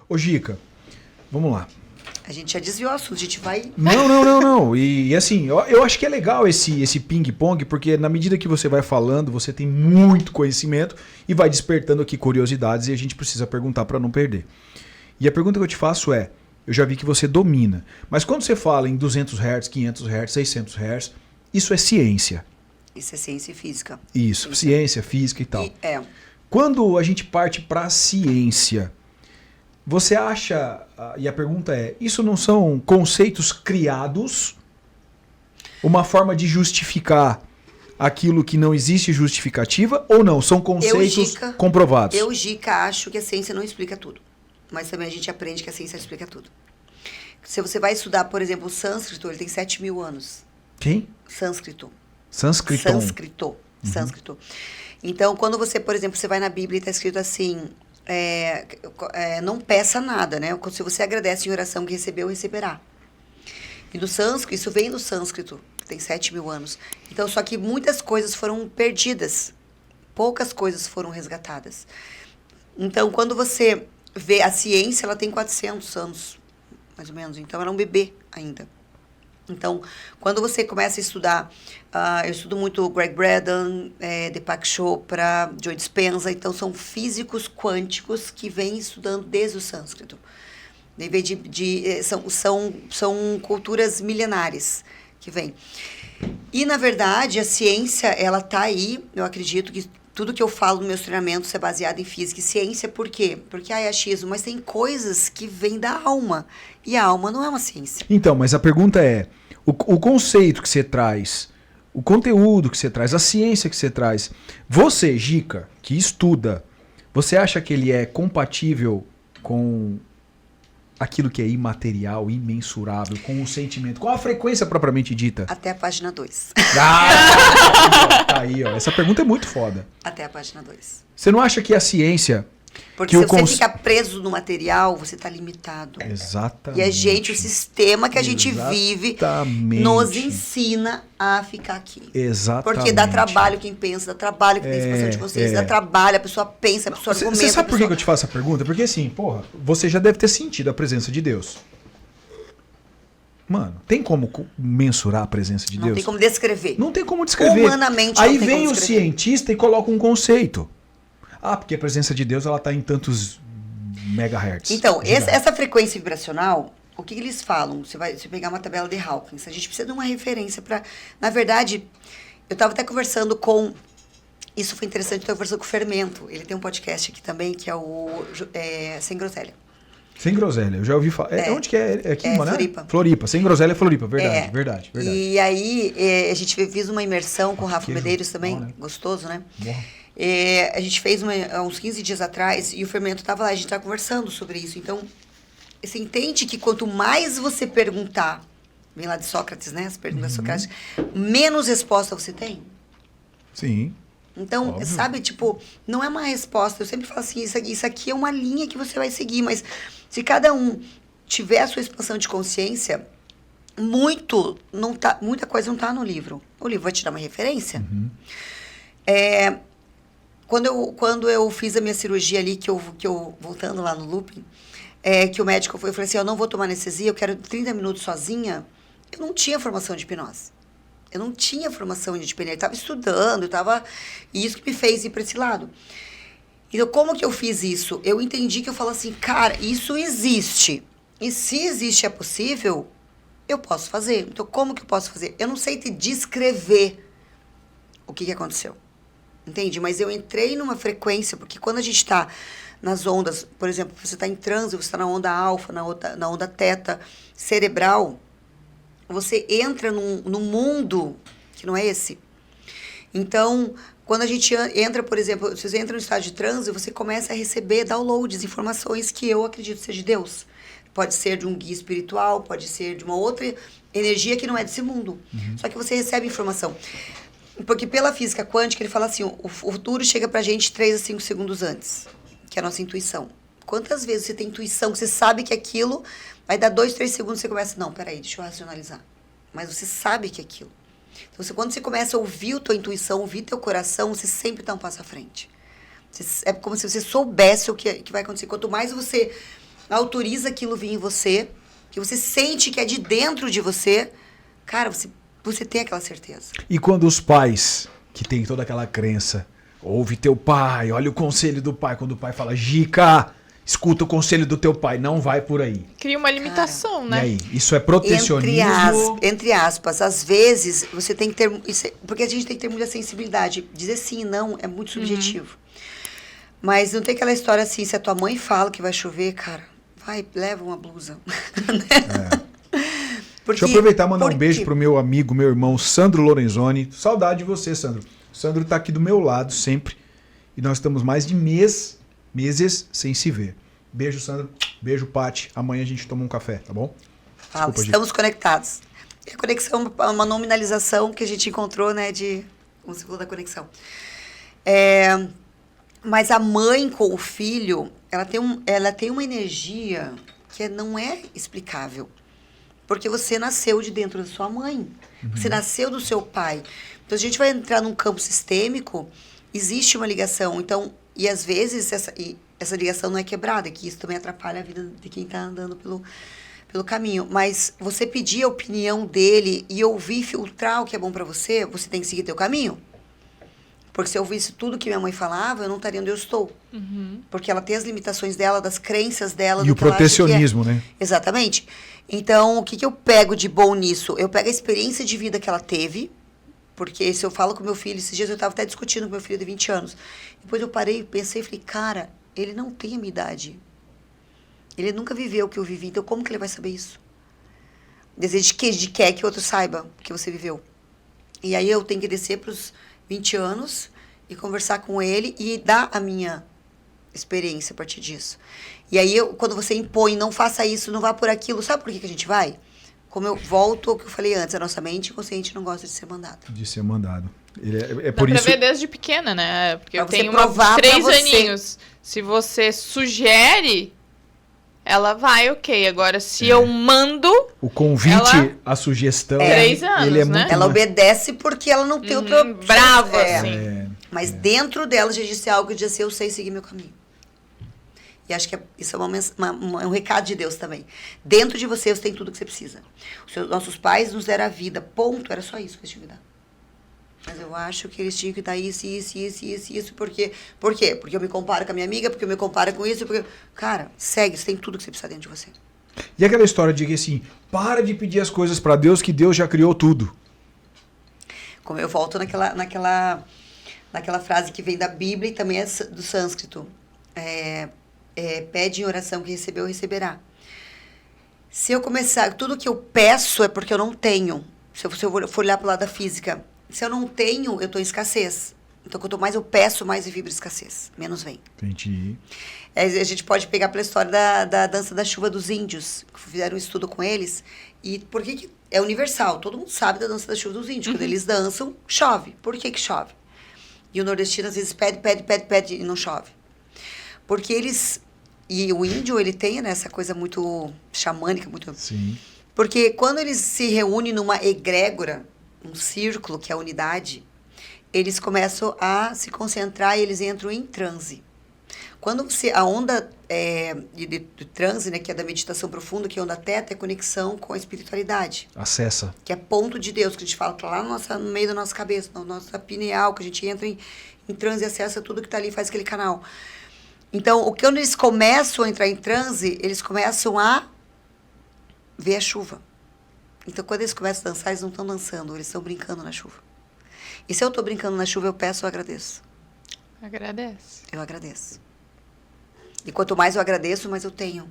Ô, Gica, vamos lá. A gente já desviou o assunto, a gente vai... Não. E assim, eu acho que é legal esse ping-pong, porque na medida que você vai falando, você tem muito conhecimento e vai despertando aqui curiosidades e a gente precisa perguntar para não perder. E a pergunta que eu te faço é, eu já vi que você domina, mas quando você fala em 200 Hz, 500 Hz, 600 Hz, isso é ciência. Isso é ciência e física. Isso, ciência, física e tal. Quando a gente parte para a ciência, você acha, e a pergunta é, isso não são conceitos criados? Uma forma de justificar aquilo que não existe justificativa? Ou não? São conceitos comprovados? Eu, Gica, acho que a ciência não explica tudo. Mas também a gente aprende que a ciência explica tudo. Se você vai estudar, por exemplo, o sânscrito, ele tem 7.000 anos. Quem? Sânscrito. Sânscrito. Sânscrito. Então, quando você, por exemplo, você vai na Bíblia e está escrito assim, não peça nada, né? Se você agradece em oração que recebeu, receberá. E do sânscrito, isso vem do sânscrito, tem 7.000 anos. Então, só que muitas coisas foram perdidas. Poucas coisas foram resgatadas. Então, quando você vê a ciência, ela tem 400 anos, mais ou menos. Então, ela é um bebê ainda. Então, quando você começa a estudar, eu estudo muito Greg Braden, Deepak Chopra, Joe Dispenza, então são físicos quânticos que vêm estudando desde o sânscrito. São culturas milenares que vêm. E, na verdade, a ciência, ela está aí, eu acredito que tudo que eu falo nos meus treinamentos é baseado em física e ciência, por quê? Porque é achismo, mas tem coisas que vêm da alma, e a alma não é uma ciência. Então, mas a pergunta é, o conceito que você traz, o conteúdo que você traz, a ciência que você traz, você, Gica, que estuda, você acha que ele é compatível com aquilo que é imaterial, imensurável, com o sentimento, com a frequência propriamente dita? Até a página 2. Tá aí, ó. Essa pergunta é muito foda. Até a página 2. Você não acha que a ciência... Porque se você fica preso no material, você está limitado. Exatamente. E o sistema que a gente vive nos ensina a ficar aqui. Exatamente. Porque dá trabalho quem pensa, dá trabalho quem tem expansão de consciência, dá trabalho, a pessoa pensa, a pessoa argumenta. Você sabe por que eu te faço essa pergunta? Porque assim, porra, você já deve ter sentido a presença de Deus. Mano, tem como mensurar a presença de Deus? Não tem como descrever. Não tem como descrever. Humanamente aí não tem vem como o cientista e coloca um conceito. Porque a presença de Deus ela está em tantos megahertz. Então, essa frequência vibracional, o que eles falam? Você pegar uma tabela de Hawkins, a gente precisa de uma referência para... Na verdade, eu estava até conversando com... Isso foi interessante, eu estava conversando com o Fermento. Ele tem um podcast aqui também, que é o Sem Groselha. Sem Groselha, eu já ouvi falar. Onde que é? É aqui em Manaus? Floripa. Floripa, Sem Groselha é Floripa, verdade. E aí, a gente fez uma imersão com o Rafa Medeiros também, bom, né? Gostoso, né? Bom. A gente fez uns 15 dias atrás e o Fermento estava lá, a gente estava conversando sobre isso. Então, você entende que quanto mais você perguntar, vem lá de Sócrates, né? As perguntas Sócrates, menos resposta você tem. Sim. Então, óbvio. Sabe, tipo, não é uma resposta. Eu sempre falo assim, isso aqui é uma linha que você vai seguir, mas se cada um tiver a sua expansão de consciência, muita coisa não está no livro. O livro vai te dar uma referência. Uhum. Quando eu fiz a minha cirurgia ali, que eu voltando lá no looping, que o médico foi, eu falei assim, eu não vou tomar anestesia, eu quero 30 minutos sozinha. Eu não tinha formação de hipnose. Eu não tinha formação de hipnose. Eu estava estudando, e isso que me fez ir para esse lado. Então, como que eu fiz isso? Eu entendi que eu falo assim, cara, isso existe. E se existe é possível, eu posso fazer. Então, como que eu posso fazer? Eu não sei te descrever o que aconteceu. Entende? Mas eu entrei numa frequência, porque quando a gente está nas ondas, por exemplo, você está em transe, você está na onda alfa, na onda teta cerebral, você entra num mundo que não é esse. Então, quando a gente entra, por exemplo, se você entra no estado de transe, você começa a receber downloads, informações que eu acredito seja de Deus. Pode ser de um guia espiritual, pode ser de uma outra energia que não é desse mundo. Uhum. Só que você recebe informação. Porque pela física quântica, ele fala assim, o futuro chega pra gente 3 a 5 segundos antes, que é a nossa intuição. Quantas vezes você tem intuição, que você sabe que aquilo vai dar 2, 3 segundos, você começa, não, peraí, deixa eu racionalizar. Mas você sabe que é aquilo. Então, quando você começa a ouvir a tua intuição, ouvir teu coração, você sempre dá um passo à frente. É como se você soubesse o que vai acontecer. Quanto mais você autoriza aquilo vir em você, que você sente que é de dentro de você, cara, você tem aquela certeza. E quando os pais, que tem toda aquela crença, ouve teu pai, olha o conselho do pai, quando o pai fala, Gica, escuta o conselho do teu pai, não vai por aí. Cria uma limitação, E né? aí, isso é protecionismo? Entre aspas, às vezes você tem que ter, porque a gente tem que ter muita sensibilidade. Dizer sim e não é muito subjetivo. Mas não tem aquela história assim, se a tua mãe fala que vai chover, cara, vai, leva uma blusa. Deixa eu aproveitar e mandar um beijo pro meu amigo, meu irmão Sandro Lorenzoni. Saudade de você, Sandro. O Sandro tá aqui do meu lado sempre. E nós estamos mais de meses sem se ver. Beijo, Sandro. Beijo, Pati. Amanhã a gente toma um café, tá bom? Fala, estamos conectados. E a conexão é uma nominalização que a gente encontrou, né, como você falou da conexão. Mas a mãe com o filho, ela tem uma energia que não é explicável. Porque você nasceu de dentro da sua mãe. Você nasceu do seu pai. Então, a gente vai entrar num campo sistêmico, existe uma ligação. Então, e às vezes essa ligação não é quebrada, que isso também atrapalha a vida de quem está andando pelo caminho. Mas você pedir a opinião dele e ouvir, filtrar o que é bom para você, você tem que seguir teu caminho. Porque se eu ouvisse tudo que minha mãe falava, eu não estaria onde eu estou. Porque ela tem as limitações dela, das crenças dela. E o protecionismo, né? Exatamente. Então, o que eu pego de bom nisso? Eu pego a experiência de vida que ela teve, porque se eu falo com meu filho, esses dias eu estava até discutindo com meu filho de 20 anos. Depois eu parei, pensei e falei, cara, ele não tem a minha idade. Ele nunca viveu o que eu vivi, então como que ele vai saber isso? Desejo de que outro saiba o que você viveu. E aí eu tenho que descer para os 20 anos e conversar com ele e dar a minha experiência a partir disso. E aí, quando você impõe, não faça isso, não vá por aquilo, sabe por que a gente vai? Como eu volto ao que eu falei antes, a nossa mente consciente não gosta de ser mandada. De ser mandado. É Dá por pra isso... ver desde pequena, né? Porque Pra eu você tenho provar pra 3 você. aninhos. Se você sugere, ela vai, ok. Agora, se eu mando... O convite, a sugestão... 3 anos, ele é né? muito Ela mais... obedece porque ela não tem outra opção. brava, assim. Mas dentro dela já disse algo que disse, eu sei seguir meu caminho. E acho que isso é um recado de Deus também. Dentro de você tem tudo que você precisa. Nossos pais nos deram a vida, ponto. Era só isso que eles tinham que dar. Mas eu acho que eles tinham que dar isso. Por quê? Porque eu me comparo com a minha amiga, porque eu me comparo com isso. Porque... Cara, segue, você tem tudo que você precisa dentro de você. E aquela história de que assim, para de pedir as coisas para Deus, que Deus já criou tudo. Como eu volto naquela frase que vem da Bíblia e também é do sânscrito. Pede em oração, que recebeu, receberá. Se eu começar... Tudo que eu peço é porque eu não tenho. Se eu for olhar para o lado da física. Se eu não tenho, eu estou em escassez. Então, quanto mais eu peço, mais eu vibro escassez. Menos vem. Entendi. A gente pode pegar pela história da dança da chuva dos índios, que fizeram um estudo com eles. E por que é universal? Todo mundo sabe da dança da chuva dos índios. Quando eles dançam, chove. Por que chove? E o nordestino, às vezes, pede e não chove. Porque eles... E o índio, ele tem, né, essa coisa muito xamânica, muito... Sim. Porque quando eles se reúnem numa egrégora, um círculo, que é a unidade, eles começam a se concentrar e eles entram em transe. Quando a onda de transe, né, que é da meditação profunda, que é a onda teta, é conexão com a espiritualidade. Acessa. Que é ponto de Deus, que a gente fala, tá lá no meio da nossa cabeça, na nossa pineal, que a gente entra em transe e acessa tudo que está ali, faz aquele canal. Então, quando eles começam a entrar em transe, eles começam a ver a chuva. Então, quando eles começam a dançar, eles não estão dançando, eles estão brincando na chuva. E se eu estou brincando na chuva, eu peço, eu agradeço. Agradece. Eu agradeço. E quanto mais eu agradeço, mais eu tenho.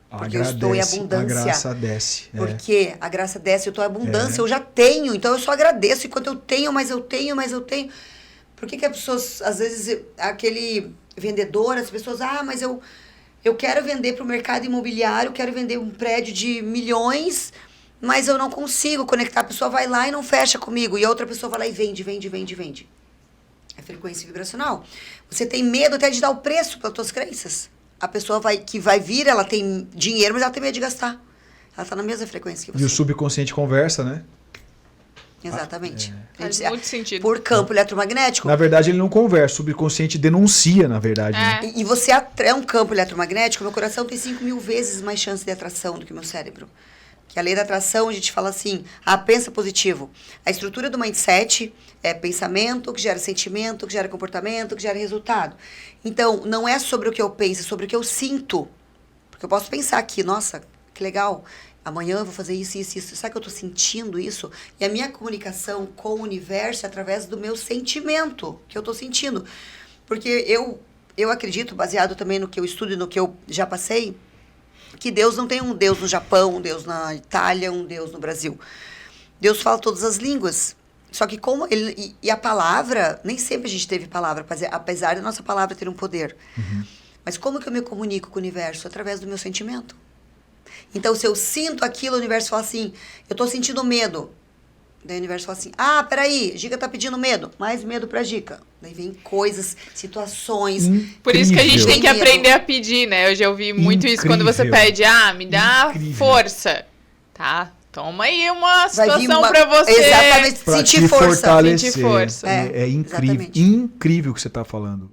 Porque eu estou em abundância. A graça desce. Porque a graça desce, eu estou em abundância, eu já tenho. Então, eu só agradeço. Enquanto eu tenho, mais eu tenho, mais eu tenho. Por que as pessoas, às vezes, aquele vendedor, as pessoas, mas eu quero vender para o mercado imobiliário, quero vender um prédio de milhões, mas eu não consigo conectar. A pessoa vai lá e não fecha comigo. E a outra pessoa vai lá e vende. É frequência vibracional. Você tem medo até de dar o preço para as tuas crenças. A pessoa que vai vir, ela tem dinheiro, mas ela tem medo de gastar. Ela está na mesma frequência que você. E o subconsciente conversa, né? Exatamente. Faz muito sentido. Por campo eletromagnético. Na verdade, ele não conversa. O subconsciente denuncia, na verdade. Né? É. E você é um campo eletromagnético, meu coração tem 5.000 vezes mais chance de atração do que meu cérebro. Que a lei da atração, a gente fala assim, pensa positivo. A estrutura do mindset é pensamento, que gera sentimento, que gera comportamento, que gera resultado. Então, não é sobre o que eu penso, é sobre o que eu sinto. Porque eu posso pensar aqui, nossa, que legal, amanhã eu vou fazer isso, isso, isso. Sabe que eu estou sentindo isso? E a minha comunicação com o universo é através do meu sentimento, que eu estou sentindo. Porque eu acredito, baseado também no que eu estudo e no que eu já passei, que Deus não tem um Deus no Japão, um Deus na Itália, um Deus no Brasil. Deus fala todas as línguas. Só que como ele... E a palavra, nem sempre a gente teve palavra, apesar da nossa palavra ter um poder. Uhum. Mas como que eu me comunico com o universo? Através do meu sentimento. Então, se eu sinto aquilo, o universo fala assim, eu estou sentindo medo. Daí o universo fala assim, peraí, Gica tá pedindo medo. Mais medo pra Gica. Daí vem coisas, situações. Por isso que a gente Incrível. tem que aprender a pedir, né? Eu já ouvi muito isso quando você Incrível. pede, me dá Incrível. força. Tá, toma aí uma Vai vir situação uma- pra você. Exatamente, Pra sentir te força. fortalecer. Sentir força. É incrível. Exatamente. Incrível o que você tá falando.